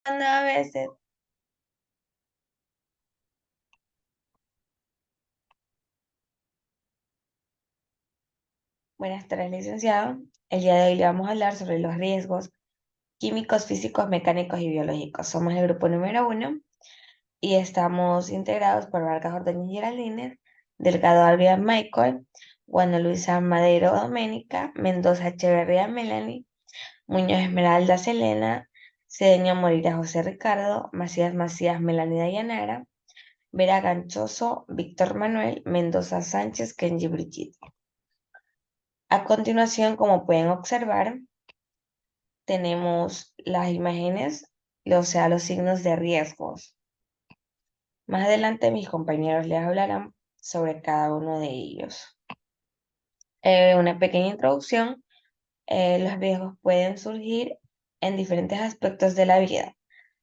a veces. Buenas tardes, licenciado. El día de hoy le vamos a hablar sobre los riesgos químicos, físicos, mecánicos y biológicos. Somos el grupo número 1 y estamos integrados por Vargas Ordóñez Geraldine, Delgado Alvia Michael, Juana Luisa Madero Doménica, Mendoza Echeverría Melanie, Muñoz Esmeralda Selena, Cedeño Moreira José Ricardo, Macías Melanie Dayanara, Vera Ganchoso, Víctor Manuel, Mendoza Sánchez, Kenji Brigitte. A continuación, como pueden observar, tenemos las imágenes, o sea, los signos de riesgos. Más adelante mis compañeros les hablarán sobre cada uno de ellos. Una pequeña introducción. Los riesgos pueden surgir en diferentes aspectos de la vida,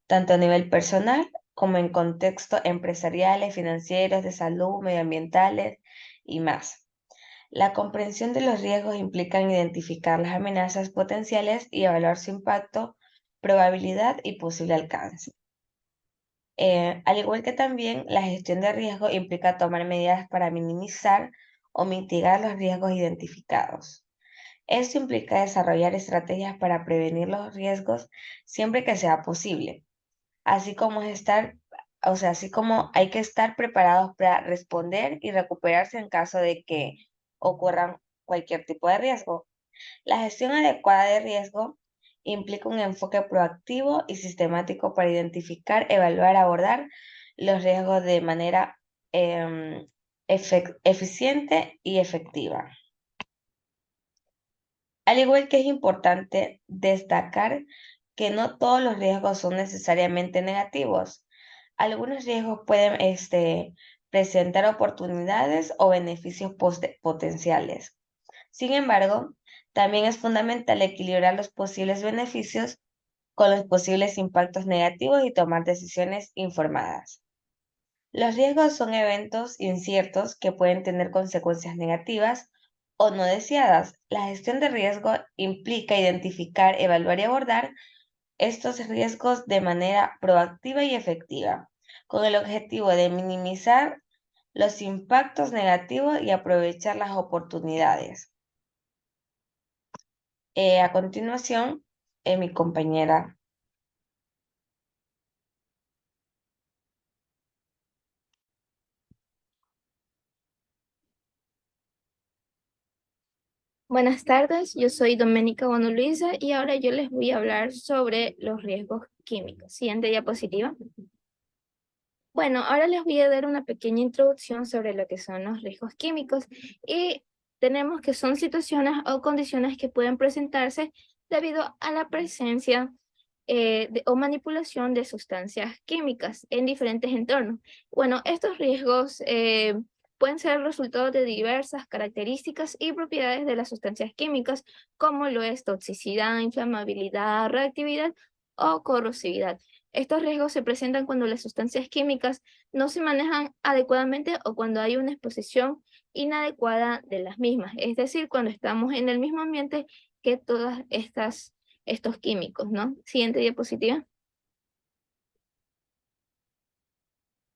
tanto a nivel personal como en contextos empresariales, financieros, de salud, medioambientales y más. La comprensión de los riesgos implica identificar las amenazas potenciales y evaluar su impacto, probabilidad y posible alcance. Al igual que también la gestión de riesgo implica tomar medidas para minimizar o mitigar los riesgos identificados. Esto implica desarrollar estrategias para prevenir los riesgos siempre que sea posible, así como hay que estar preparados para responder y recuperarse en caso de que ocurran cualquier tipo de riesgo. La gestión adecuada de riesgo implica un enfoque proactivo y sistemático para identificar, evaluar, abordar los riesgos de manera eficiente y efectiva. Al igual que es importante destacar que no todos los riesgos son necesariamente negativos. Algunos riesgos pueden presentar oportunidades o beneficios potenciales. Sin embargo, también es fundamental equilibrar los posibles beneficios con los posibles impactos negativos y tomar decisiones informadas. Los riesgos son eventos inciertos que pueden tener consecuencias negativas o no deseadas. La gestión de riesgo implica identificar, evaluar y abordar estos riesgos de manera proactiva y efectiva, con el objetivo de minimizar los impactos negativos y aprovechar las oportunidades. A continuación, mi compañera. Buenas tardes, yo soy Doménica Bono Luisa y ahora yo les voy a hablar sobre los riesgos químicos. Siguiente diapositiva. Bueno, ahora les voy a dar una pequeña introducción sobre lo que son los riesgos químicos y tenemos que son situaciones o condiciones que pueden presentarse debido a la presencia o manipulación de sustancias químicas en diferentes entornos. Bueno, estos riesgos pueden ser el resultado de diversas características y propiedades de las sustancias químicas, como lo es toxicidad, inflamabilidad, reactividad o corrosividad. Estos riesgos se presentan cuando las sustancias químicas no se manejan adecuadamente o cuando hay una exposición inadecuada de las mismas, es decir, cuando estamos en el mismo ambiente que todas estos químicos, ¿no? Siguiente diapositiva.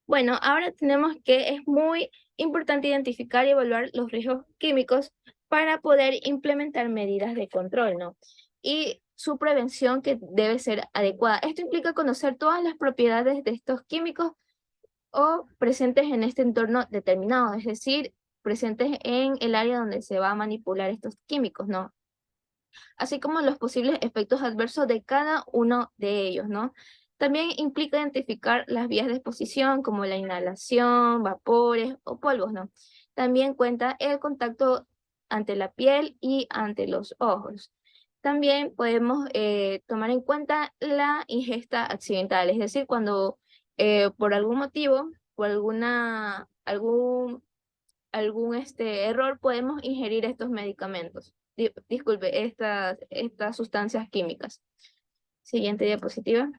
Bueno, ahora tenemos que es muy importante identificar y evaluar los riesgos químicos para poder implementar medidas de control, ¿no? Y su prevención que debe ser adecuada. Esto implica conocer todas las propiedades de estos químicos o presentes en este entorno determinado, es decir, presentes en el área donde se va a manipular estos químicos, ¿no? Así como los posibles efectos adversos de cada uno de ellos, ¿no? También implica identificar las vías de exposición como la inhalación, vapores o polvos, ¿no? También cuenta el contacto ante la piel y ante los ojos. También podemos tomar en cuenta la ingesta accidental, es decir, cuando por algún motivo, por algún error, podemos ingerir estos medicamentos. Disculpe, estas sustancias químicas. Siguiente diapositiva.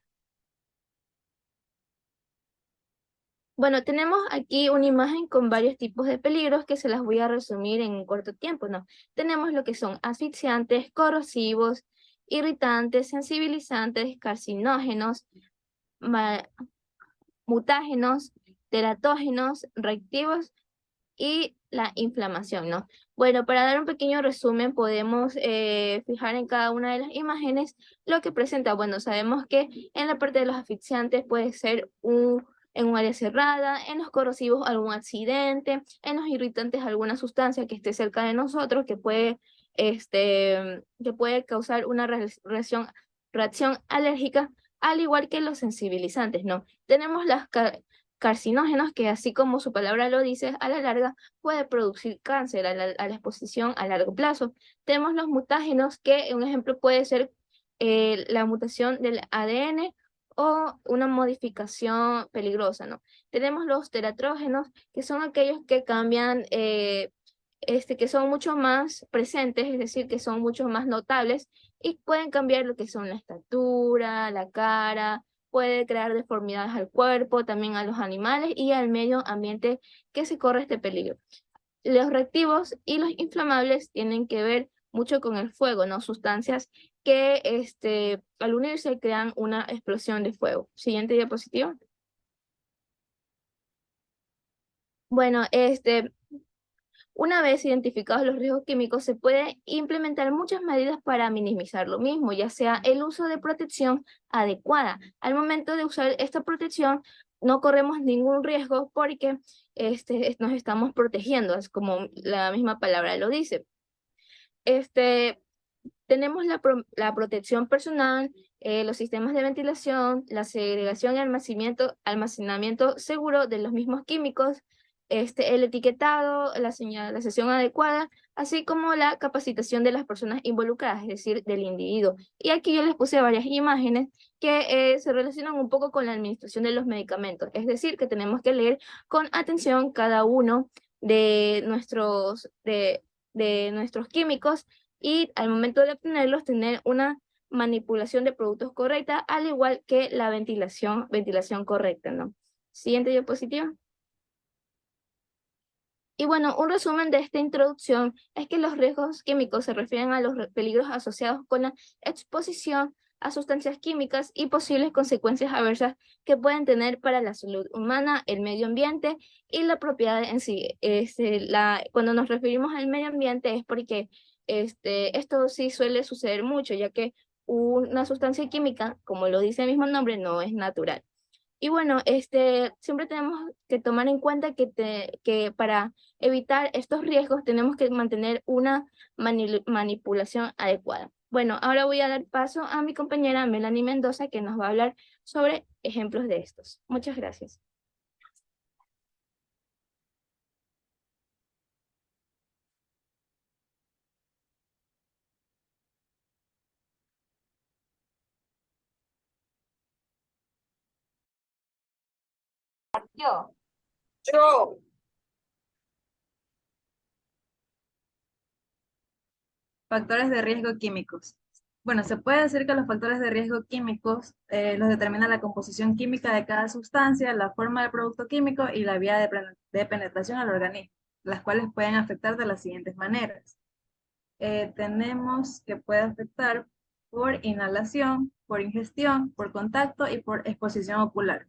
Bueno, tenemos aquí una imagen con varios tipos de peligros que se las voy a resumir en un corto tiempo, ¿no? Tenemos lo que son asfixiantes, corrosivos, irritantes, sensibilizantes, carcinógenos, mutágenos, teratógenos, reactivos y la inflamación, ¿no? Bueno, para dar un pequeño resumen, podemos fijar en cada una de las imágenes lo que presenta. Bueno, sabemos que en la parte de los asfixiantes puede ser en un área cerrada, en los corrosivos algún accidente, en los irritantes alguna sustancia que esté cerca de nosotros que puede causar una reacción alérgica, al igual que los sensibilizantes, ¿no? Tenemos las carcinógenos que, así como su palabra lo dice, a la larga puede producir cáncer a la exposición a largo plazo. Tenemos los mutágenos, que un ejemplo puede ser la mutación del ADN o una modificación peligrosa, ¿no? Tenemos los teratrógenos, que son aquellos que cambian, que son mucho más presentes, es decir, que son mucho más notables y pueden cambiar lo que son la estatura, la cara, puede crear deformidades al cuerpo, también a los animales y al medio ambiente que se corre este peligro. Los reactivos y los inflamables tienen que ver mucho con el fuego, ¿no? Sustancias que al unirse crean una explosión de fuego. Siguiente diapositiva. Bueno, una vez identificados los riesgos químicos, se puede implementar muchas medidas para minimizar lo mismo, ya sea el uso de protección adecuada. Al momento de usar esta protección, no corremos ningún riesgo porque nos estamos protegiendo, es como la misma palabra lo dice. Tenemos la protección personal, los sistemas de ventilación, la segregación y almacenamiento seguro de los mismos químicos, el etiquetado, la señalización adecuada, así como la capacitación de las personas involucradas, es decir, del individuo. Y aquí yo les puse varias imágenes que se relacionan un poco con la administración de los medicamentos, es decir, que tenemos que leer con atención cada uno de de nuestros químicos y al momento de obtenerlos tener una manipulación de productos correcta, al igual que la ventilación correcta, ¿no? Siguiente diapositiva. Y bueno, un resumen de esta introducción es que los riesgos químicos se refieren a los peligros asociados con la exposición a sustancias químicas y posibles consecuencias adversas que pueden tener para la salud humana, el medio ambiente y la propiedad en sí. Cuando nos referimos al medio ambiente es porque esto sí suele suceder mucho, ya que una sustancia química, como lo dice el mismo nombre, no es natural. Y bueno, siempre tenemos que tomar en cuenta que para evitar estos riesgos tenemos que mantener una manipulación adecuada. Bueno, ahora voy a dar paso a mi compañera Melanie Mendoza, que nos va a hablar sobre ejemplos de estos. Muchas gracias. Yo. Yo. Factores de riesgo químicos. Bueno, se puede decir que los factores de riesgo químicos los determina la composición química de cada sustancia, la forma del producto químico y la vía de penetración al organismo, las cuales pueden afectar de las siguientes maneras. Tenemos que puede afectar por inhalación, por ingestión, por contacto y por exposición ocular.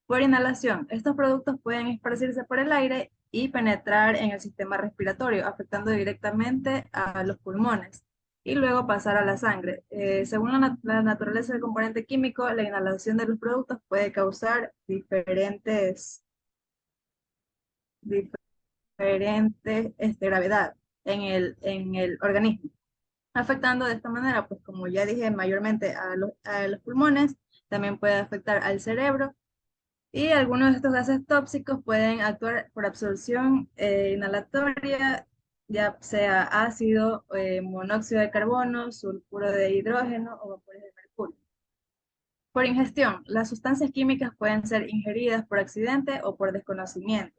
Por inhalación, estos productos pueden esparcirse por el aire y penetrar en el sistema respiratorio, afectando directamente a los pulmones y luego pasar a la sangre. Según la naturaleza del componente químico, la inhalación de los productos puede causar diferentes gravedad en el organismo, afectando de esta manera, pues como ya dije, mayormente a los pulmones, también puede afectar al cerebro y algunos de estos gases tóxicos pueden actuar por absorción inhalatoria, ya sea ácido, monóxido de carbono, sulfuro de hidrógeno o vapores de mercurio. Por ingestión, las sustancias químicas pueden ser ingeridas por accidente o por desconocimiento.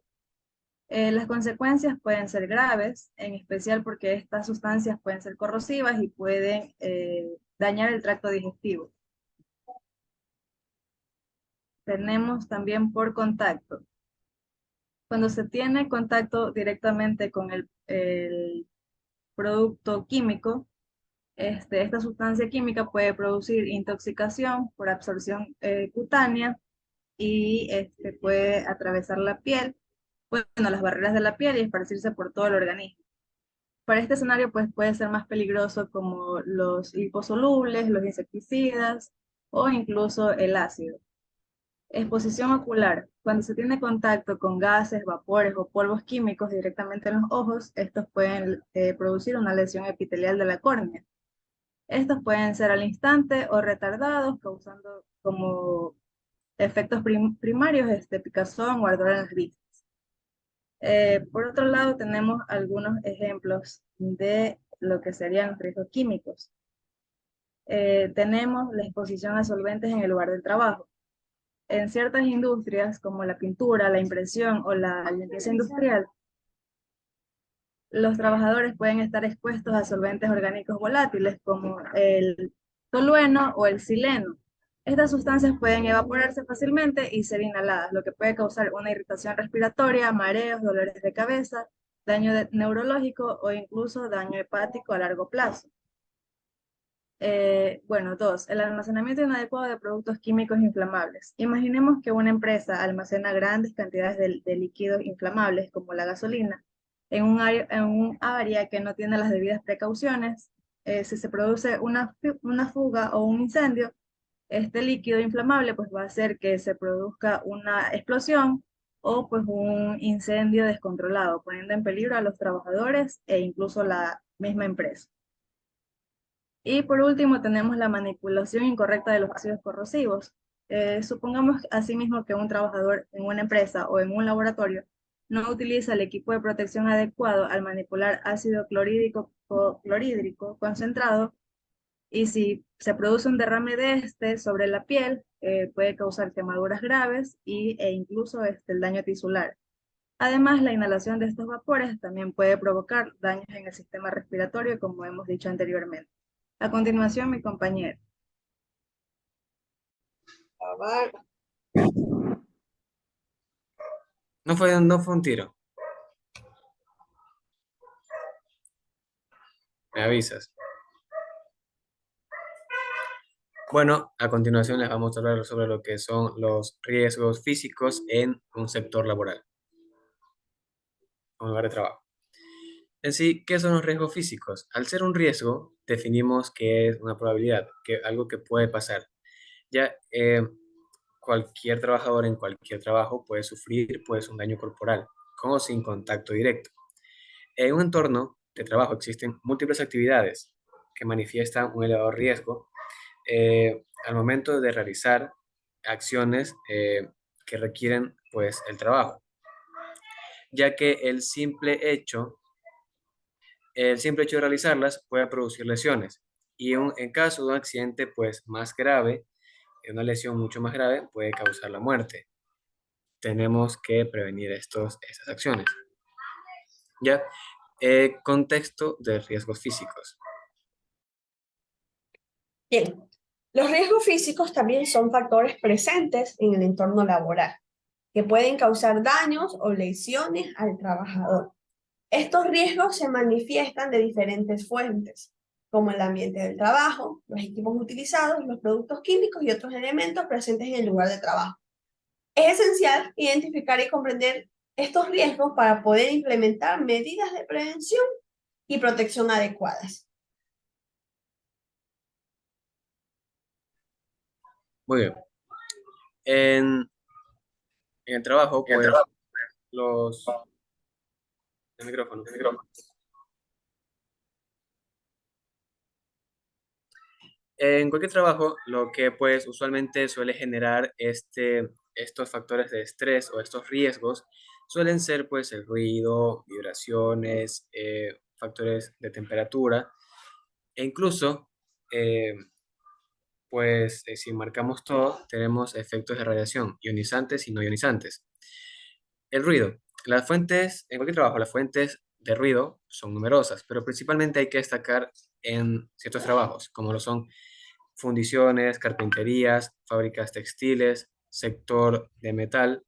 Las consecuencias pueden ser graves, en especial porque estas sustancias pueden ser corrosivas y pueden dañar el tracto digestivo. Tenemos también por contacto. Cuando se tiene contacto directamente con el producto químico, Esta sustancia química puede producir intoxicación por absorción cutánea y puede atravesar la piel, bueno, las barreras de la piel y esparcirse por todo el organismo. Para este escenario, pues puede ser más peligroso como los liposolubles, los insecticidas o incluso el ácido. Exposición ocular. Cuando se tiene contacto con gases, vapores o polvos químicos directamente en los ojos, estos pueden producir una lesión epitelial de la córnea. Estos pueden ser al instante o retardados, causando como efectos primarios, picazón o ardor en las vistas. Por otro lado, tenemos algunos ejemplos de lo que serían riesgos químicos. Tenemos la exposición a solventes en el lugar del trabajo. En ciertas industrias, como la pintura, la impresión o la limpieza industrial, los trabajadores pueden estar expuestos a solventes orgánicos volátiles como el tolueno o el sileno. Estas sustancias pueden evaporarse fácilmente y ser inhaladas, lo que puede causar una irritación respiratoria, mareos, dolores de cabeza, daño neurológico o incluso daño hepático a largo plazo. Bueno, dos, el almacenamiento inadecuado de productos químicos inflamables. Imaginemos que una empresa almacena grandes cantidades de líquidos inflamables como la gasolina en un área que no tiene las debidas precauciones. Si se produce una fuga o un incendio, este líquido inflamable pues va a hacer que se produzca una explosión o pues un incendio descontrolado, poniendo en peligro a los trabajadores e incluso la misma empresa. Y por último tenemos la manipulación incorrecta de los ácidos corrosivos. Supongamos asimismo que un trabajador en una empresa o en un laboratorio no utiliza el equipo de protección adecuado al manipular ácido clorhídrico o clorhídrico concentrado, y si se produce un derrame de este sobre la piel, puede causar quemaduras graves e incluso el daño tisular. Además, la inhalación de estos vapores también puede provocar daños en el sistema respiratorio, como hemos dicho anteriormente. A continuación, mi compañero. No fue un tiro. Me avisas. Bueno, a continuación les vamos a hablar sobre lo que son los riesgos físicos en un sector laboral, un lugar de trabajo. En sí, ¿qué son los riesgos físicos? Al ser un riesgo, definimos que es una probabilidad, que algo que puede pasar. Ya cualquier trabajador en cualquier trabajo puede sufrir pues un daño corporal, con o sin contacto directo. En un entorno de trabajo existen múltiples actividades que manifiestan un elevado riesgo al momento de realizar acciones que requieren pues el trabajo, ya que el simple hecho de realizarlas puede producir lesiones y en caso de un accidente pues más grave, una lesión mucho más grave puede causar la muerte. Tenemos que prevenir estas acciones. ¿Ya? Contexto de riesgos físicos. Bien, los riesgos físicos también son factores presentes en el entorno laboral, que pueden causar daños o lesiones al trabajador. Estos riesgos se manifiestan de diferentes fuentes, como el ambiente del trabajo, los equipos utilizados, los productos químicos y otros elementos presentes en el lugar de trabajo. Es esencial identificar y comprender estos riesgos para poder implementar medidas de prevención y protección adecuadas. Muy bien. En el trabajo, pues, los... El micrófono. En cualquier trabajo, lo que pues usualmente suele generar estos factores de estrés o estos riesgos suelen ser pues el ruido, vibraciones, factores de temperatura e incluso pues si marcamos todo tenemos efectos de radiación ionizantes y no ionizantes. El ruido. En cualquier trabajo, las fuentes de ruido son numerosas, pero principalmente hay que destacar en ciertos trabajos, como lo son fundiciones, carpinterías, fábricas textiles, sector de metal,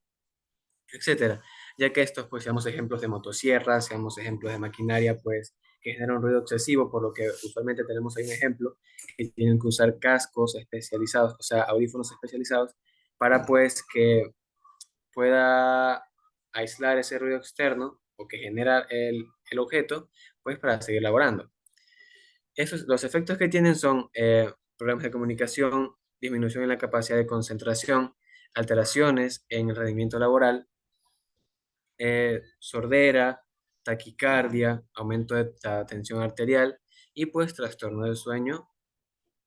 etcétera. Ya que estos, pues, seamos ejemplos de motosierras, seamos ejemplos de maquinaria, pues, que generan un ruido excesivo, por lo que usualmente tenemos ahí un ejemplo, que tienen que usar cascos especializados, o sea, audífonos especializados, para pues que pueda aislar ese ruido externo o que genera el objeto, pues para seguir laborando. Los efectos que tienen son problemas de comunicación, disminución en la capacidad de concentración, alteraciones en el rendimiento laboral, sordera, taquicardia, aumento de la tensión arterial y pues trastorno del sueño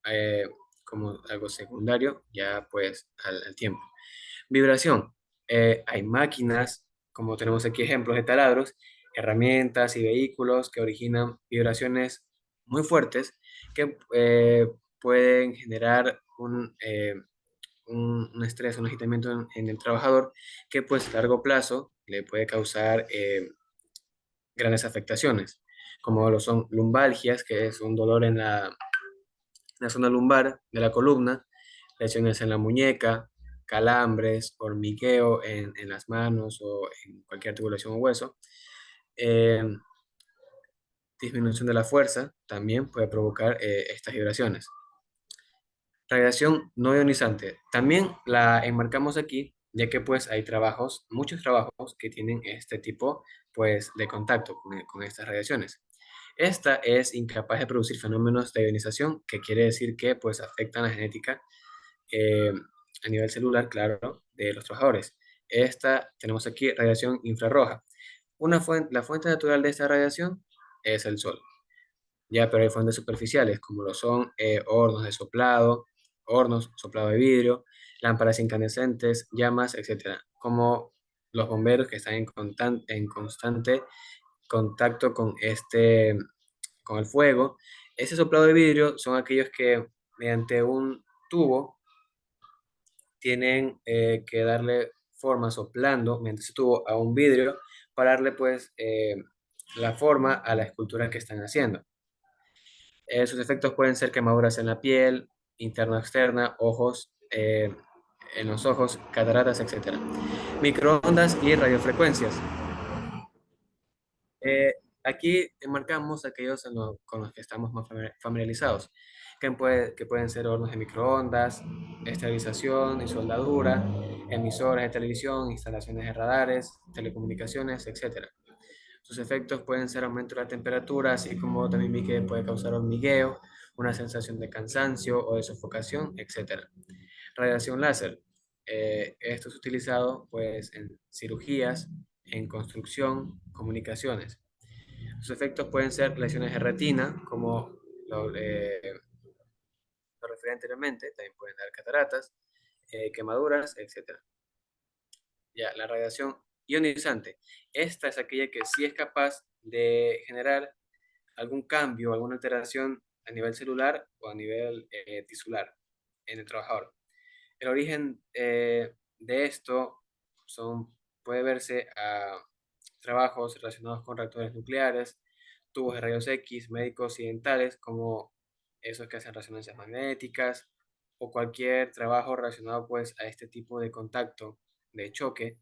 eh, como algo secundario ya pues al tiempo. Vibración. Hay máquinas, como tenemos aquí ejemplos de taladros, herramientas y vehículos que originan vibraciones muy fuertes que pueden generar un estrés, un agitamiento en el trabajador que pues a largo plazo le puede causar grandes afectaciones, como lo son lumbalgias, que es un dolor en la zona lumbar de la columna, lesiones en la muñeca, calambres, hormigueo en las manos o en cualquier articulación o hueso. Eh, Disminución de la fuerza también puede provocar estas vibraciones. Radiación no ionizante. También la enmarcamos aquí, ya que pues hay trabajos, muchos trabajos que tienen este tipo pues de contacto con estas radiaciones. Esta es incapaz de producir fenómenos de ionización, que quiere decir que pues afectan la genética eh, a nivel celular, claro, de los trabajadores. Esta, tenemos aquí radiación infrarroja. La fuente natural de esta radiación es el sol. Ya, pero hay fuentes superficiales, como lo son hornos, soplado de vidrio, lámparas incandescentes, llamas, etcétera, como los bomberos que están en constante contacto con el fuego. Ese soplado de vidrio son aquellos que mediante un tubo tienen que darle forma soplando mediante ese tubo a un vidrio para darle pues la forma a la escultura que están haciendo. Sus efectos pueden ser quemaduras en la piel, interna o externa, ojos, en los ojos, cataratas, etc. Microondas y radiofrecuencias. Eh, Aquí enmarcamos aquellos con los que estamos más familiarizados, que pueden ser hornos de microondas, esterilización y soldadura, emisoras de televisión, instalaciones de radares, telecomunicaciones, etc. Sus efectos pueden ser aumento de la temperatura, así como también vi que puede causar hormigueo, una sensación de cansancio o de sofocación, etc. Radiación láser. Esto es utilizado pues, en cirugías, en construcción, comunicaciones. Sus efectos pueden ser lesiones de retina, como lo referí anteriormente, también pueden dar cataratas, quemaduras, etc. Ya, la radiación ionizante. Esta es aquella que sí es capaz de generar algún cambio, alguna alteración a nivel celular o a nivel tisular en el trabajador. El origen de esto puede verse a trabajos relacionados con reactores nucleares, tubos de rayos X, médicos y dentales, como esos que hacen resonancias magnéticas, o cualquier trabajo relacionado pues a este tipo de contacto de choque,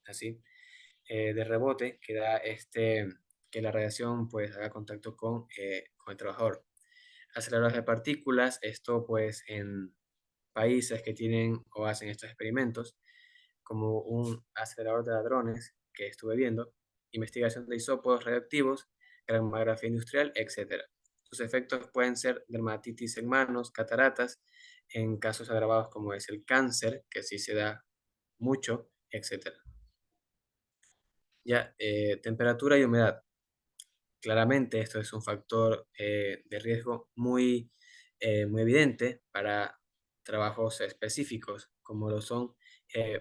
así, de rebote, que da que la radiación pues haga contacto con el trabajador. Aceleradores de partículas, esto pues en países que tienen o hacen estos experimentos, como un acelerador de hadrones que estuve viendo, investigación de isópodos radioactivos, cromatografía industrial, etc. Sus efectos pueden ser dermatitis en manos, cataratas, en casos agravados como es el cáncer, que sí se da mucho, etc. Ya, temperatura y humedad. Claramente esto es un factor de riesgo muy evidente para trabajos específicos, como lo son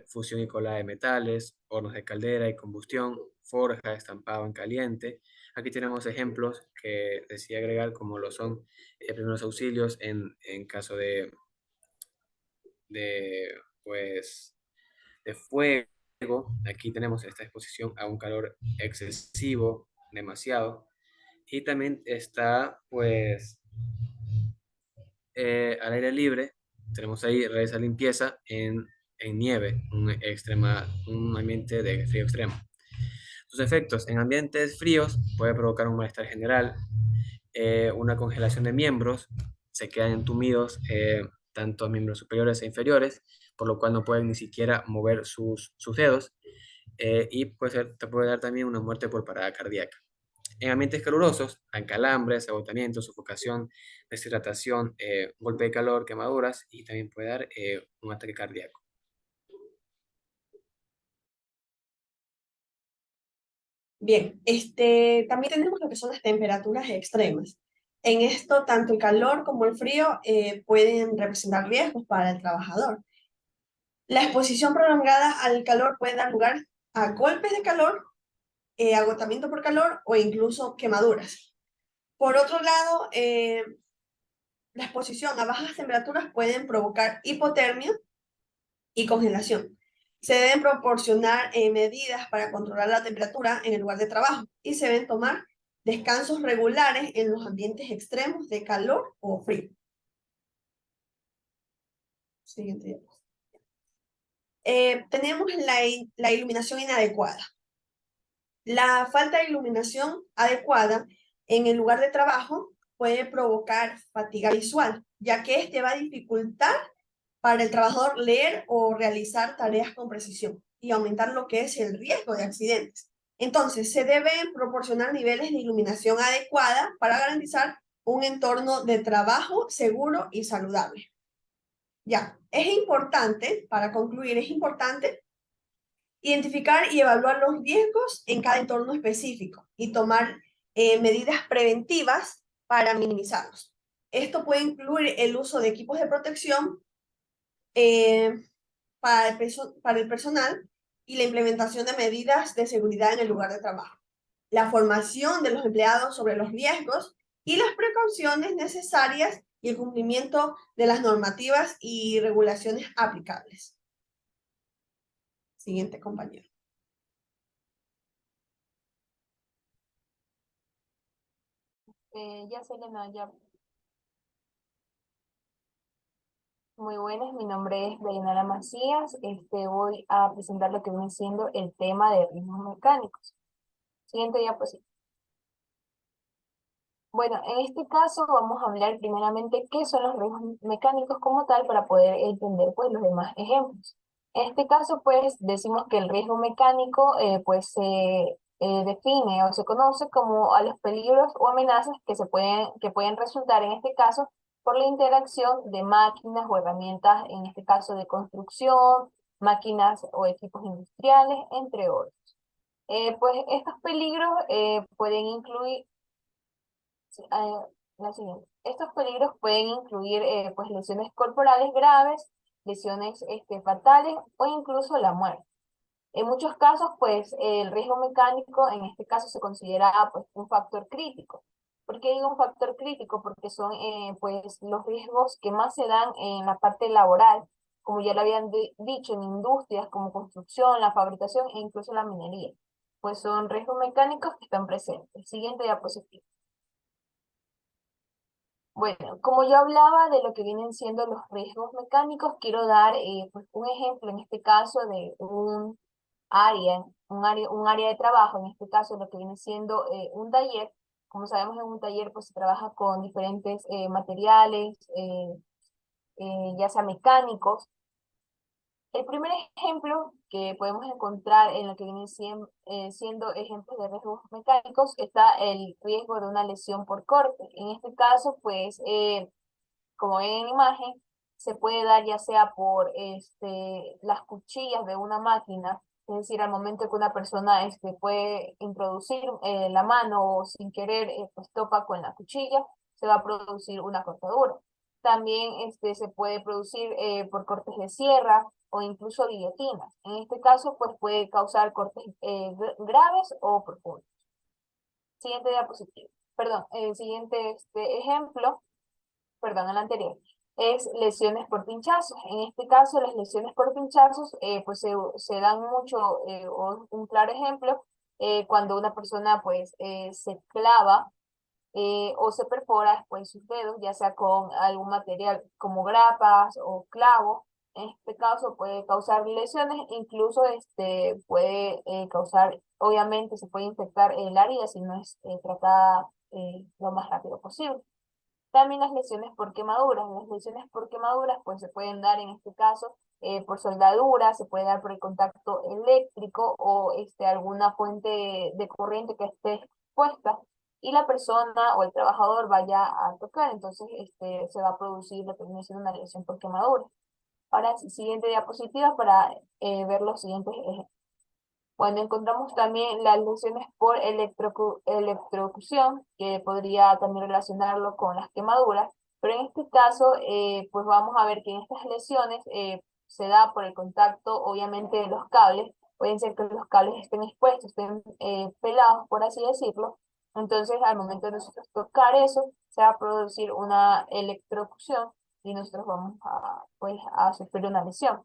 fusión y colada de metales, hornos de caldera y combustión, forja, estampado en caliente. Aquí tenemos ejemplos que decía agregar, como lo son primeros auxilios en caso de, pues, de fuego. Aquí tenemos esta exposición a un calor excesivo, demasiado. Y también está, pues, al aire libre. Tenemos ahí realizar limpieza en nieve, un ambiente de frío extremo. Sus efectos en ambientes fríos puede provocar un malestar general, una congelación de miembros, se quedan entumidos tanto miembros superiores e inferiores, por lo cual no pueden ni siquiera mover sus dedos, y te puede dar también una muerte por parada cardíaca. En ambientes calurosos, hay calambres, agotamiento, sofocación, deshidratación, golpe de calor, quemaduras y también puede dar un ataque cardíaco. Bien, también tenemos lo que son las temperaturas extremas. En esto, tanto el calor como el frío pueden representar riesgos para el trabajador. La exposición prolongada al calor puede dar lugar a golpes de calor, agotamiento por calor o incluso quemaduras. Por otro lado, la exposición a bajas temperaturas pueden provocar hipotermia y congelación. Se deben proporcionar medidas para controlar la temperatura en el lugar de trabajo y se deben tomar descansos regulares en los ambientes extremos de calor o frío. Siguiente. Tenemos la iluminación inadecuada. La falta de iluminación adecuada en el lugar de trabajo puede provocar fatiga visual, ya que este va a dificultar para el trabajador leer o realizar tareas con precisión y aumentar lo que es el riesgo de accidentes. Entonces, se deben proporcionar niveles de iluminación adecuada para garantizar un entorno de trabajo seguro y saludable. Ya, es importante, para concluir, es importante identificar y evaluar los riesgos en cada entorno específico y tomar medidas preventivas para minimizarlos. Esto puede incluir el uso de equipos de protección para el personal y la implementación de medidas de seguridad en el lugar de trabajo, la formación de los empleados sobre los riesgos y las precauciones necesarias y el cumplimiento de las normativas y regulaciones aplicables. Siguiente compañero. Ya Selena, ya. Muy buenas, mi nombre es Dayanara Macías. Voy a presentar lo que viene siendo el tema de ritmos mecánicos. Siguiente diapositiva. Bueno, en este caso vamos a hablar primeramente qué son los ritmos mecánicos como tal para poder entender pues los demás ejemplos. En este caso pues decimos que el riesgo mecánico pues se define o se conoce como a los peligros o amenazas que pueden resultar en este caso por la interacción de máquinas o herramientas, en este caso de construcción, máquinas o equipos industriales, entre otros. Pues estos peligros pueden incluir la siguiente. Estos peligros pueden incluir pues lesiones corporales graves, lesiones fatales o incluso la muerte. En muchos casos, pues el riesgo mecánico en este caso se considera pues un factor crítico. ¿Por qué digo un factor crítico? Porque son pues los riesgos que más se dan en la parte laboral, como ya lo habían dicho, en industrias como construcción, la fabricación e incluso la minería. Pues son riesgos mecánicos que están presentes. Siguiente diapositiva. Bueno, como yo hablaba de lo que vienen siendo los riesgos mecánicos, quiero dar pues un ejemplo en este caso de un área de trabajo, en este caso lo que viene siendo un taller. Como sabemos, en un taller pues se trabaja con diferentes materiales, ya sea mecánicos. El primer ejemplo que podemos encontrar en lo que vienen siendo ejemplos de riesgos mecánicos está el riesgo de una lesión por corte. En este caso, pues, como ven en la imagen, se puede dar ya sea por las cuchillas de una máquina, es decir, al momento que una persona puede introducir la mano o sin querer pues topa con la cuchilla, se va a producir una cortadura. También se puede producir por cortes de sierra o incluso guillotinas. En este caso, pues puede causar cortes graves o profundos. Siguiente diapositiva. Perdón, el siguiente ejemplo, perdón, el anterior, es lesiones por pinchazos. En este caso, las lesiones por pinchazos pues se dan mucho, o un claro ejemplo, cuando una persona pues se clava o se perfora después sus dedos, ya sea con algún material como grapas o clavos, En este caso puede causar lesiones, incluso puede causar, obviamente se puede infectar el área si no es tratada lo más rápido posible. También las lesiones por quemaduras. Las lesiones por quemaduras pues se pueden dar en este caso por soldadura, se puede dar por el contacto eléctrico o alguna fuente de corriente que esté expuesta y la persona o el trabajador vaya a tocar, entonces se va a producir lo que viene siendo una lesión por quemadura. Ahora, siguiente diapositiva para ver los siguientes ejemplos. Bueno, encontramos también las lesiones por electrocución, que podría también relacionarlo con las quemaduras, pero en este caso, pues vamos a ver que en estas lesiones se da por el contacto, obviamente, de los cables. Pueden ser que los cables estén expuestos, estén pelados, por así decirlo. Entonces, al momento de nosotros tocar eso, se va a producir una electrocución y nosotros vamos a, pues, a sufrir una lesión.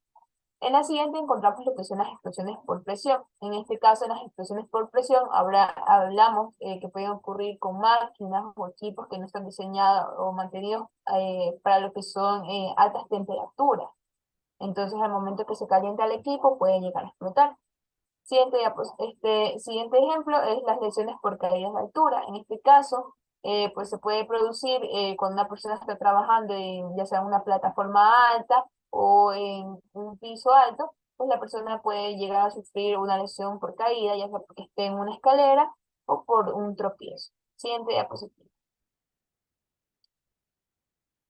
En la siguiente encontramos lo que son las explosiones por presión. En este caso, en las explosiones por presión, hablamos que pueden ocurrir con máquinas o equipos que no están diseñados o mantenidos para lo que son altas temperaturas. Entonces, al momento que se calienta el equipo, puede llegar a explotar. Siguiente ejemplo es las lesiones por caídas de altura. En este caso, pues se puede producir cuando una persona está trabajando en ya sea en una plataforma alta o en un piso alto, pues la persona puede llegar a sufrir una lesión por caída, ya sea porque esté en una escalera o por un tropiezo. Siguiente diapositiva.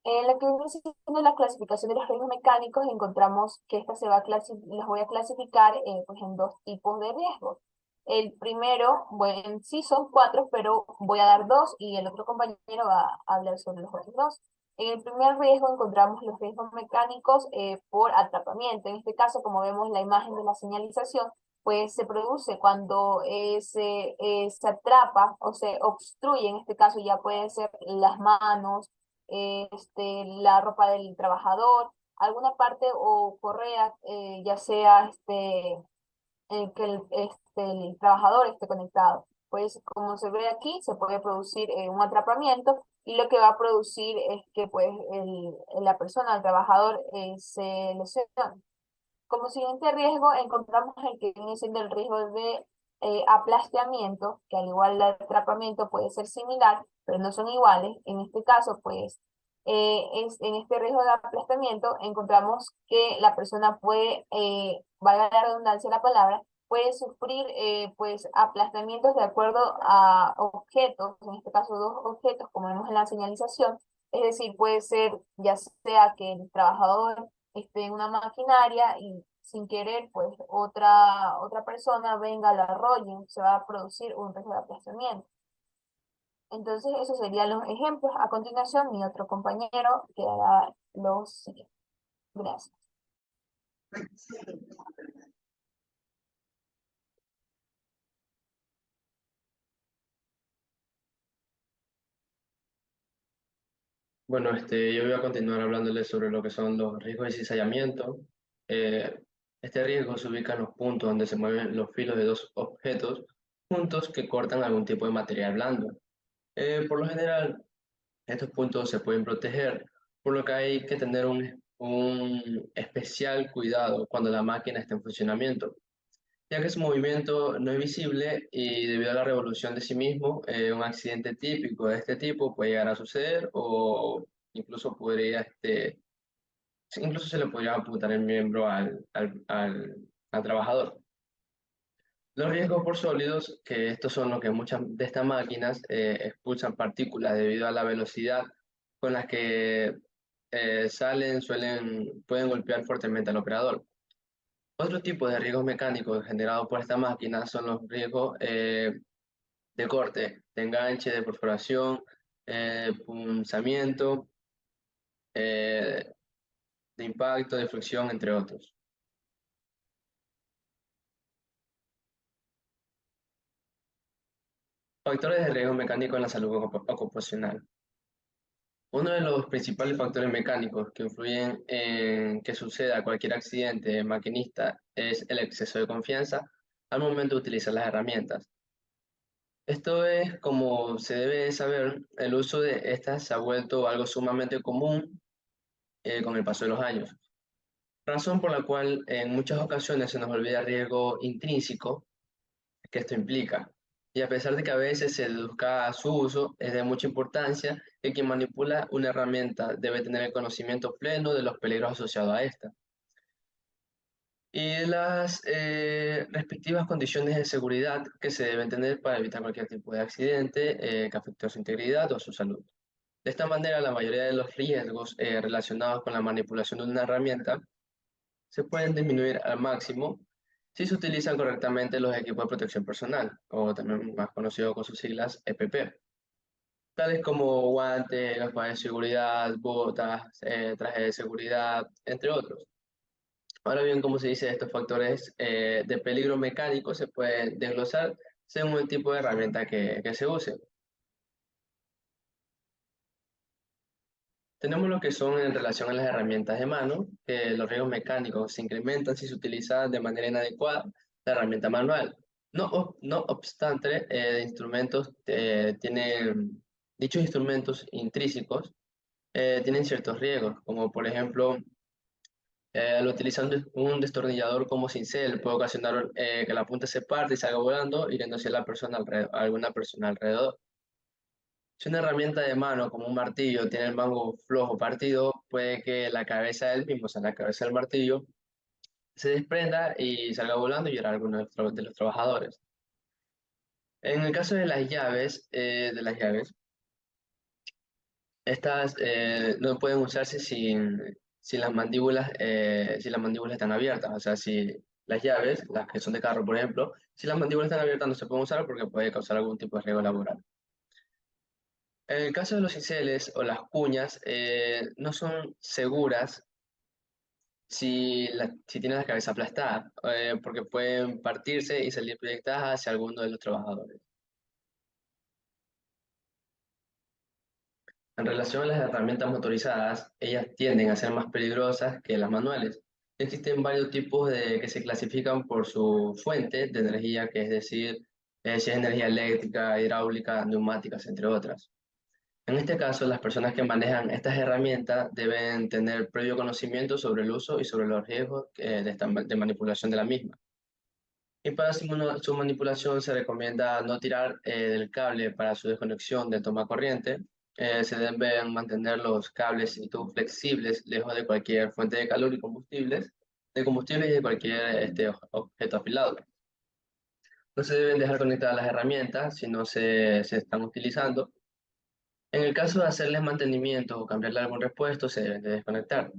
En la que viene siendo la clasificación de los riesgos mecánicos, encontramos que esta las voy a clasificar pues en dos tipos de riesgos. El primero, bueno, sí son cuatro, pero voy a dar dos y el otro compañero va a hablar sobre los otros dos. En el primer riesgo encontramos los riesgos mecánicos por atrapamiento. En este caso, como vemos la imagen de la señalización, pues se produce cuando se atrapa o se obstruye, en este caso ya puede ser las manos, la ropa del trabajador, alguna parte o correa, ya sea que el trabajador esté conectado. Pues como se ve aquí, se puede producir un atrapamiento y lo que va a producir es que pues la persona, el trabajador, se lesiona. Como siguiente riesgo encontramos el que viene siendo el riesgo de aplastamiento, que al igual el atrapamiento puede ser similar, pero no son iguales. En este caso, pues, en este riesgo de aplastamiento encontramos que la persona puede, valga la redundancia de la palabra, puede sufrir pues aplastamientos de acuerdo a objetos, en este caso dos objetos, como vemos en la señalización. Es decir, puede ser ya sea que el trabajador en una maquinaria y sin querer, pues otra persona venga, la arrolle, se va a producir un riesgo de aplastamiento. Entonces, esos serían los ejemplos. A continuación, mi otro compañero que hará los siguientes. Gracias. Bueno, yo voy a continuar hablándoles sobre lo que son los riesgos de cizallamiento. Eh, este riesgo se ubica en los puntos donde se mueven los filos de dos objetos juntos que cortan algún tipo de material blando. Por lo general, estos puntos se pueden proteger, por lo que hay que tener un especial cuidado cuando la máquina está en funcionamiento, ya que su movimiento no es visible y debido a la revolución de sí mismo, un accidente típico de este tipo puede llegar a suceder o incluso incluso se le podría amputar el miembro al trabajador. Los riesgos por sólidos, que estos son los que muchas de estas máquinas expulsan partículas debido a la velocidad con las que pueden golpear fuertemente al operador. Otro tipo de riesgos mecánicos generados por esta máquina son los riesgos de corte, de enganche, de perforación, punzamiento, eh, de impacto, de fricción, entre otros. Factores de riesgo mecánico en la salud ocupacional. Uno de los principales factores mecánicos que influyen en que suceda cualquier accidente maquinista es el exceso de confianza al momento de utilizar las herramientas. Esto es, como se debe saber, el uso de estas se ha vuelto algo sumamente común con el paso de los años. razón por la cual en muchas ocasiones se nos olvida el riesgo intrínseco que esto implica. Y a pesar de que a veces se deduzca su uso, es de mucha importancia que quien manipula una herramienta debe tener el conocimiento pleno de los peligros asociados a esta y las respectivas condiciones de seguridad que se deben tener para evitar cualquier tipo de accidente que afecte a su integridad o a su salud. De esta manera, la mayoría de los riesgos relacionados con la manipulación de una herramienta se pueden disminuir al máximo si se utilizan correctamente los equipos de protección personal, o también más conocido con sus siglas EPP, tales como guantes, gafas de seguridad, botas, trajes de seguridad, entre otros. Ahora bien, como se dice, estos factores de peligro mecánico se pueden desglosar según el tipo de herramienta que se use. Tenemos lo que son en relación a las herramientas de mano, que los riesgos mecánicos se incrementan si se utiliza de manera inadecuada la herramienta manual. No obstante, dichos instrumentos intrínsecos tienen ciertos riesgos, como por ejemplo, al utilizar un destornillador como cincel puede ocasionar que la punta se parte y salga volando, hiriéndose a a alguna persona alrededor. Si una herramienta de mano como un martillo tiene el mango flojo partido, puede que la cabeza del mismo, o sea, la cabeza del martillo, se desprenda y salga volando y hiera a alguno de los trabajadores. En el caso de las llaves, estas no pueden usarse sin si las mandíbulas están abiertas. O sea, si las llaves, las que son de carro, por ejemplo, si las mandíbulas están abiertas no se pueden usar porque puede causar algún tipo de riesgo laboral. En el caso de los cinceles o las cuñas, no son seguras si tienen la cabeza aplastada, porque pueden partirse y salir proyectadas hacia alguno de los trabajadores. En relación a las herramientas motorizadas, ellas tienden a ser más peligrosas que las manuales. Existen varios tipos que se clasifican por su fuente de energía, que es decir, si es energía eléctrica, hidráulica, neumáticas, entre otras. En este caso, las personas que manejan estas herramientas deben tener previo conocimiento sobre el uso y sobre los riesgos de manipulación de la misma. Y para su manipulación se recomienda no tirar del cable para su desconexión de toma corriente. Se deben mantener los cables y tubos flexibles lejos de cualquier fuente de calor y combustible y de cualquier objeto afilado. No se deben dejar conectadas las herramientas si no se están utilizando. En el caso de hacerles mantenimiento o cambiarle algún repuesto, se deben de desconectar.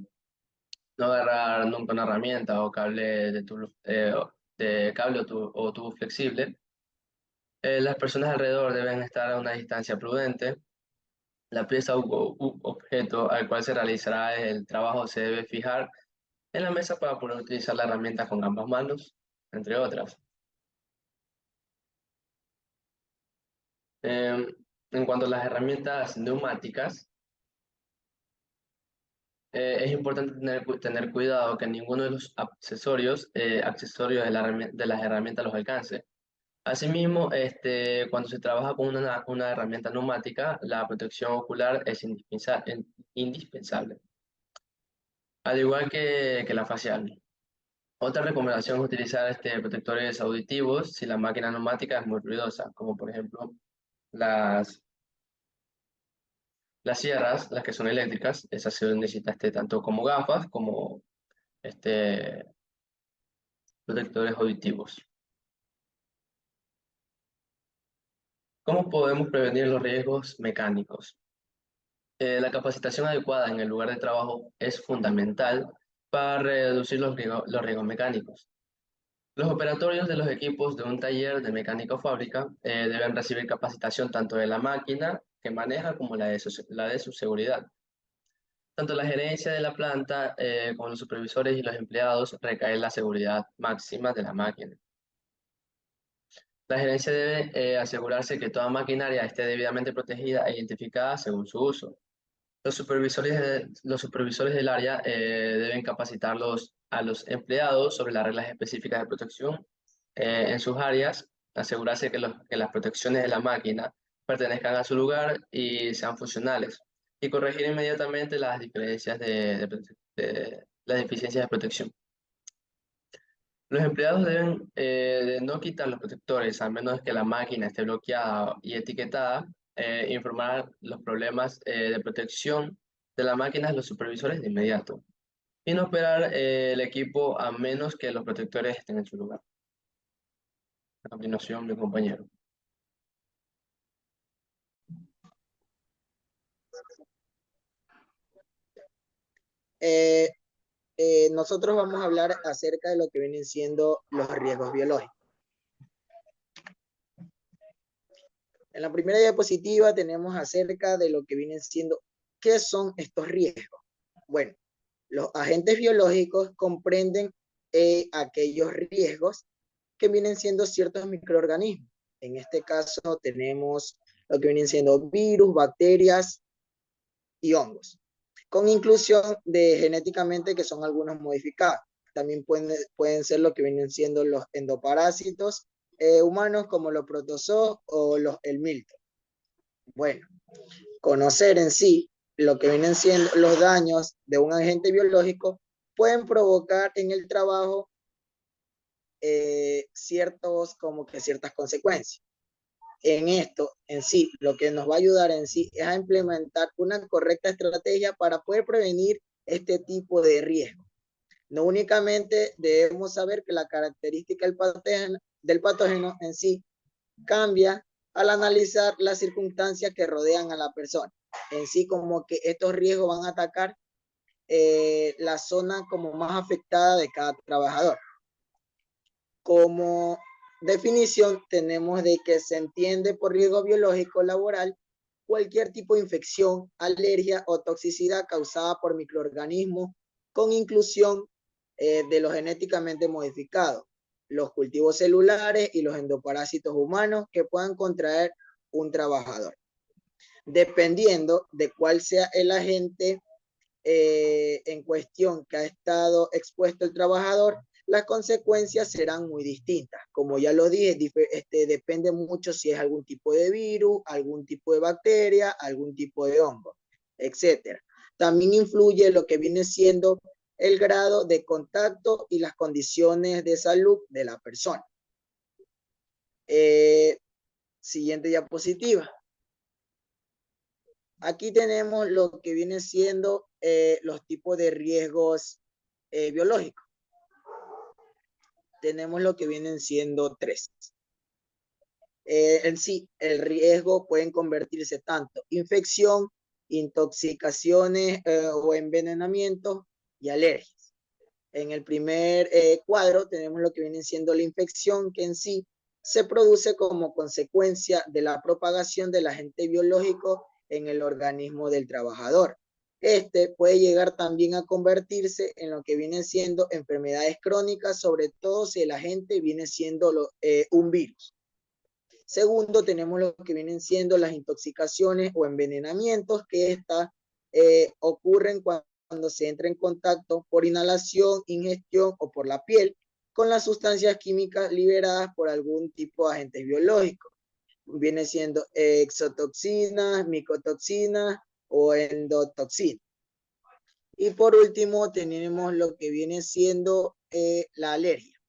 No agarrar nunca una herramienta o cable de cable o tubo flexible. Las personas alrededor deben estar a una distancia prudente. La pieza u objeto al cual se realizará el trabajo se debe fijar en la mesa para poder utilizar la herramienta con ambas manos, entre otras. Em, en cuanto a las herramientas neumáticas, es importante tener cuidado que ninguno de los accesorios de las herramientas los alcance. Asimismo, cuando se trabaja con una herramienta neumática, la protección ocular es indispensable, al igual que la facial. Otra recomendación es utilizar protectores auditivos si la máquina neumática es muy ruidosa, como por ejemplo las, las sierras, las que son eléctricas. Esas se necesita tanto como gafas como este, protectores auditivos. ¿Cómo podemos prevenir los riesgos mecánicos? La capacitación adecuada en el lugar de trabajo es fundamental para reducir los riesgos mecánicos. Los operatorios de los equipos de un taller de mecánica o fábrica deben recibir capacitación tanto de la máquina que maneja como la de su seguridad. Tanto la gerencia de la planta como los supervisores y los empleados recae en la seguridad máxima de la máquina. La gerencia debe asegurarse que toda maquinaria esté debidamente protegida e identificada según su uso. Los supervisores del área deben capacitarlos a los empleados sobre las reglas específicas de protección en sus áreas, asegurarse que las protecciones de la máquina pertenezcan a su lugar y sean funcionales, y corregir inmediatamente las diferencias las deficiencias de protección. Los empleados deben de no quitar los protectores a menos que la máquina esté bloqueada y etiquetada, informar los problemas de protección de la máquina a los supervisores de inmediato y no operar el equipo a menos que los protectores estén en su lugar. A continuación, mi compañero. Eh, Nosotros vamos a hablar acerca de lo que vienen siendo los riesgos biológicos. En la primera diapositiva tenemos acerca de lo que vienen siendo, ¿qué son estos riesgos? Bueno, los agentes biológicos comprenden aquellos riesgos que vienen siendo ciertos microorganismos. En este caso tenemos lo que vienen siendo virus, bacterias y hongos, con inclusión de genéticamente que son algunos modificados. También pueden ser lo que vienen siendo los endoparásitos humanos como los protozoos o el milto. Bueno, conocer en sí lo que vienen siendo los daños de un agente biológico pueden provocar en el trabajo ciertas consecuencias. En esto, en sí, lo que nos va a ayudar en sí es a implementar una correcta estrategia para poder prevenir este tipo de riesgo. No únicamente debemos saber que la característica del patógeno en sí cambia al analizar las circunstancias que rodean a la persona. En sí, como que estos riesgos van a atacar la zona como más afectada de cada trabajador. Como definición, tenemos de que se entiende por riesgo biológico laboral cualquier tipo de infección, alergia o toxicidad causada por microorganismos con inclusión de los genéticamente modificados, los cultivos celulares y los endoparásitos humanos que puedan contraer un trabajador. Dependiendo de cuál sea el agente en cuestión que ha estado expuesto el trabajador, las consecuencias serán muy distintas. Como ya lo dije, depende mucho si es algún tipo de virus, algún tipo de bacteria, algún tipo de hongo, etc. También influye lo que viene siendo el grado de contacto y las condiciones de salud de la persona. Siguiente diapositiva. Aquí tenemos lo que viene siendo los tipos de riesgos biológicos. Tenemos lo que vienen siendo 3. En sí, el riesgo pueden convertirse tanto infección, intoxicaciones o envenenamiento y alergias. En el primer cuadro tenemos lo que viene siendo la infección, que en sí se produce como consecuencia de la propagación del agente biológico en el organismo del trabajador. Este puede llegar también a convertirse en lo que vienen siendo enfermedades crónicas, sobre todo si el agente viene siendo un virus. Segundo, tenemos lo que vienen siendo las intoxicaciones o envenenamientos, que estas ocurren cuando se entra en contacto por inhalación, ingestión o por la piel con las sustancias químicas liberadas por algún tipo de agentes biológicos. Viene siendo exotoxinas, micotoxinas o endotoxinas. Y por último tenemos lo que viene siendo la alergia.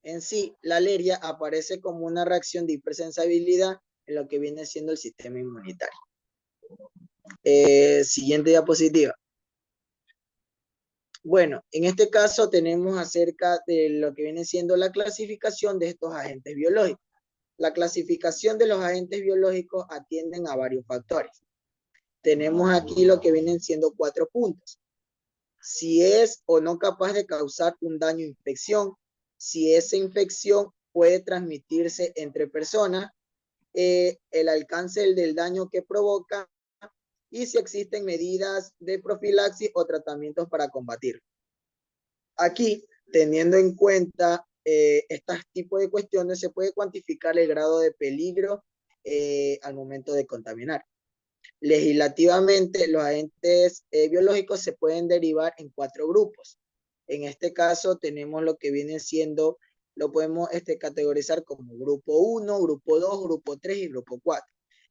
En sí, la alergia aparece como una reacción de hipersensibilidad en lo que viene siendo el sistema inmunitario. Siguiente diapositiva. Bueno, en este caso tenemos acerca de lo que viene siendo la clasificación de estos agentes biológicos. La clasificación de los agentes biológicos atienden a varios factores. Tenemos aquí lo que vienen siendo 4 puntos. Si es o no capaz de causar un daño o infección, si esa infección puede transmitirse entre personas, el alcance del daño que provoca y si existen medidas de profilaxis o tratamientos para combatirlo. Aquí, teniendo en cuenta estos tipos de cuestiones, se puede cuantificar el grado de peligro al momento de contaminar. Legislativamente, los agentes biológicos se pueden derivar en 4 grupos. En este caso, tenemos lo que viene siendo, lo podemos categorizar como grupo 1, grupo 2, grupo 3 y grupo 4.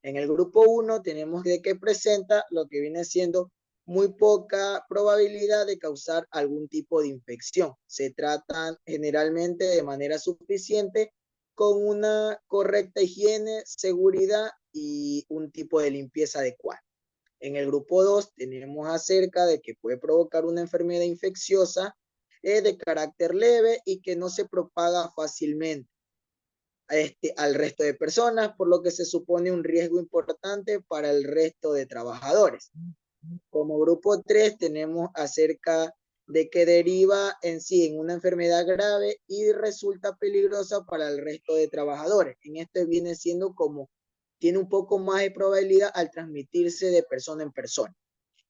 En el grupo 1 tenemos que presenta lo que viene siendo muy poca probabilidad de causar algún tipo de infección. Se tratan generalmente de manera suficiente con una correcta higiene, seguridad y un tipo de limpieza adecuado. En el grupo 2 tenemos acerca de que puede provocar una enfermedad infecciosa de carácter leve y que no se propaga fácilmente al resto de personas, por lo que se supone un riesgo importante para el resto de trabajadores. Como grupo 3 tenemos acerca de que deriva en sí en una enfermedad grave y resulta peligrosa para el resto de trabajadores. En esto viene siendo como, tiene un poco más de probabilidad al transmitirse de persona en persona.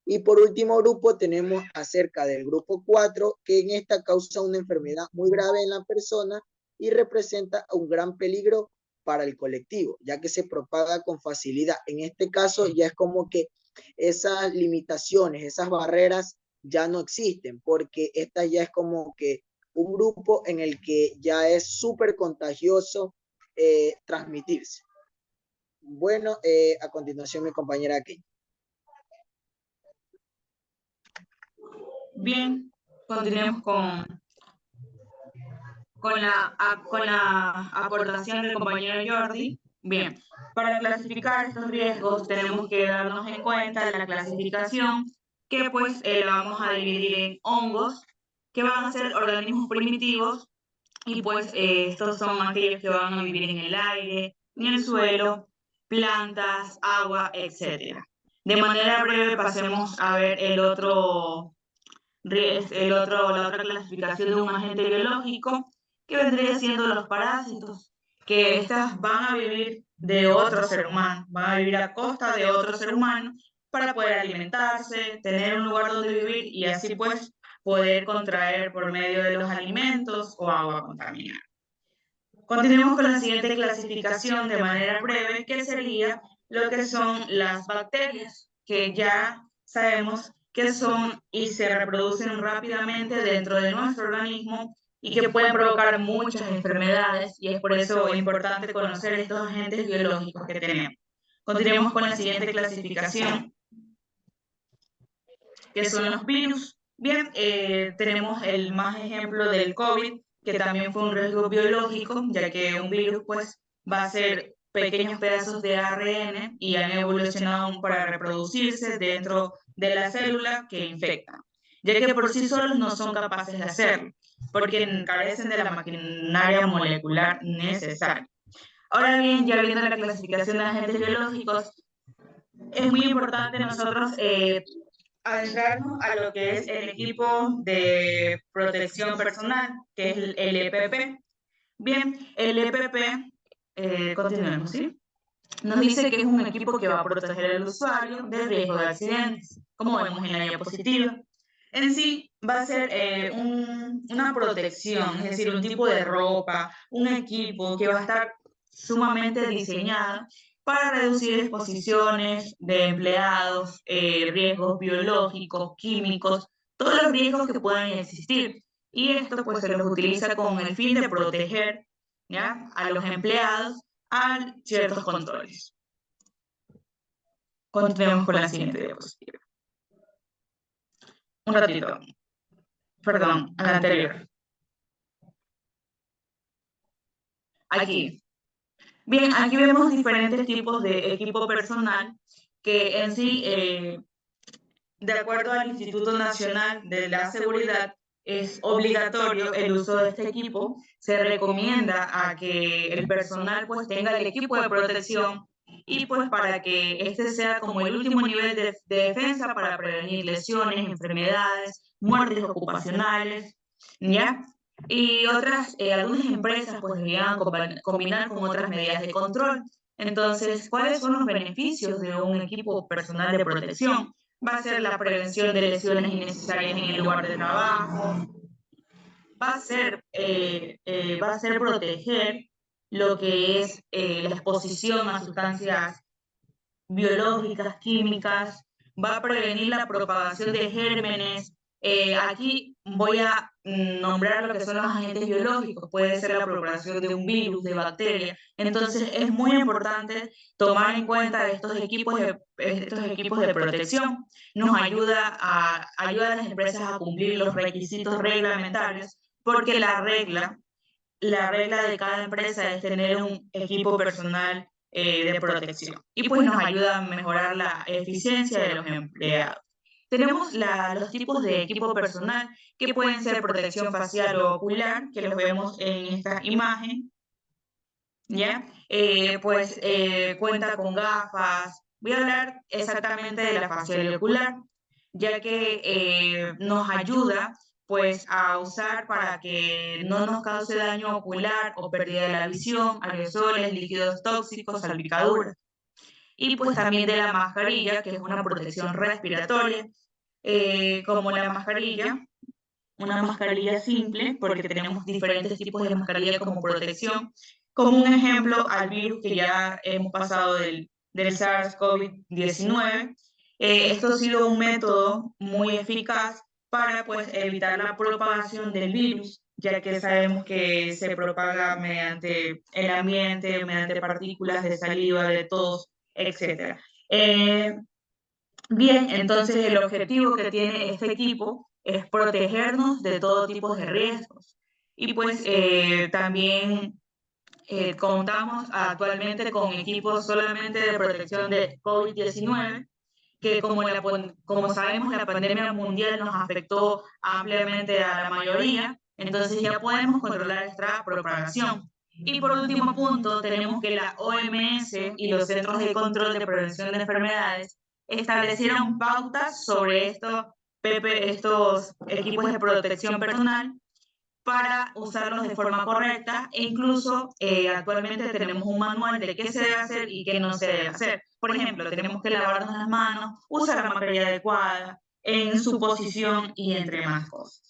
Y por último grupo tenemos acerca del grupo 4, que en esta causa una enfermedad muy grave en la persona y representa un gran peligro para el colectivo, ya que se propaga con facilidad. En este caso ya es como que esas limitaciones, esas barreras ya no existen, porque esta ya es como que un grupo en el que ya es súper contagioso transmitirse. Bueno, a continuación mi compañera aquí. Bien, continuemos con la aportación del compañero Jordi. Bien, para clasificar estos riesgos tenemos que darnos en cuenta la clasificación que pues la vamos a dividir en hongos, que van a ser organismos primitivos y pues estos son aquellos que van a vivir en el aire, en el suelo, plantas, agua, etc. De manera breve pasemos a ver la otra clasificación de un agente biológico, que vendría siendo los parásitos, que estas van a vivir de otro ser humano, van a vivir a costa de otro ser humano para poder alimentarse, tener un lugar donde vivir y así pues poder contraer por medio de los alimentos o agua contaminada. Continuemos con la siguiente clasificación de manera breve, que sería lo que son las bacterias, que ya sabemos que son y se reproducen rápidamente dentro de nuestro organismo y que pueden provocar muchas enfermedades, y es por eso importante conocer estos agentes biológicos que tenemos. Continuemos con la siguiente clasificación, que son los virus. Bien, tenemos el más ejemplo del COVID, que también fue un riesgo biológico, ya que un virus pues va a ser pequeños pedazos de ARN y han evolucionado para reproducirse dentro de la célula que infecta, ya que por sí solos no son capaces de hacerlo, porque carecen de la maquinaria molecular necesaria. Ahora bien, ya viendo la clasificación de agentes biológicos, es muy importante nosotros adentrarnos a lo que es el equipo de protección personal, que es el EPP. Bien, el EPP, continuemos, ¿sí? Nos dice que es un equipo que va a proteger al usuario del riesgo de accidentes, como vemos en la diapositiva. En sí, va a ser una protección, es decir, un tipo de ropa, un equipo que va a estar sumamente diseñado para reducir exposiciones de empleados, riesgos biológicos, químicos, todos los riesgos que puedan existir. Y esto pues se los utiliza con el fin de proteger, ¿ya?, a los empleados a ciertos controles. Continuemos con la siguiente diapositiva. Un ratito. Perdón, a la anterior. Aquí. Bien, aquí vemos diferentes tipos de equipo personal que en sí, de acuerdo al Instituto Nacional de la Seguridad, es obligatorio el uso de este equipo. Se recomienda a que el personal pues tenga el equipo de protección y pues para que este sea como el último nivel de defensa para prevenir lesiones, enfermedades, muertes ocupacionales, ¿ya? Y algunas empresas pues deberían combinar con otras medidas de control. Entonces, ¿cuáles son los beneficios de un equipo personal de protección? Va a ser la prevención de lesiones innecesarias en el lugar de trabajo, va a ser proteger lo que es la exposición a sustancias biológicas, químicas, va a prevenir la propagación de gérmenes. Aquí voy a nombrar lo que son los agentes biológicos, puede ser la propagación de un virus, de bacteria. Entonces es muy importante tomar en cuenta estos equipos de protección. Nos ayuda a las empresas a cumplir los requisitos reglamentarios, porque la regla de cada empresa es tener un equipo personal de protección. Y pues nos ayuda a mejorar la eficiencia de los empleados. Tenemos los tipos de equipo personal que pueden ser protección facial o ocular, que los vemos en esta imagen, ¿ya? Cuenta con gafas. Voy a hablar exactamente de la facial y ocular, ya que nos ayuda pues a usar para que no nos cause daño ocular o pérdida de la visión, aerosoles, líquidos tóxicos, salpicaduras. Y pues también de la mascarilla, que es una protección respiratoria, como la mascarilla, una mascarilla simple, porque tenemos diferentes tipos de mascarilla como protección. Como un ejemplo, al virus que ya hemos pasado del SARS-CoV-19, esto ha sido un método muy eficaz para pues, evitar la propagación del virus, ya que sabemos que se propaga mediante el ambiente, mediante partículas de saliva, de tos, etc. Bien, entonces el objetivo que tiene este equipo es protegernos de todo tipo de riesgos. Y pues también contamos actualmente con equipos solamente de protección de COVID-19, que como sabemos la pandemia mundial nos afectó ampliamente a la mayoría, entonces ya podemos controlar esta propagación. Y por último punto, tenemos que la OMS y los Centros de Control de Prevención de Enfermedades establecieron pautas sobre estos equipos de protección personal para usarlos de forma correcta e incluso actualmente tenemos un manual de qué se debe hacer y qué no se debe hacer. Por ejemplo, tenemos que lavarnos las manos, usar la mascarilla adecuada, en su posición y entre más cosas.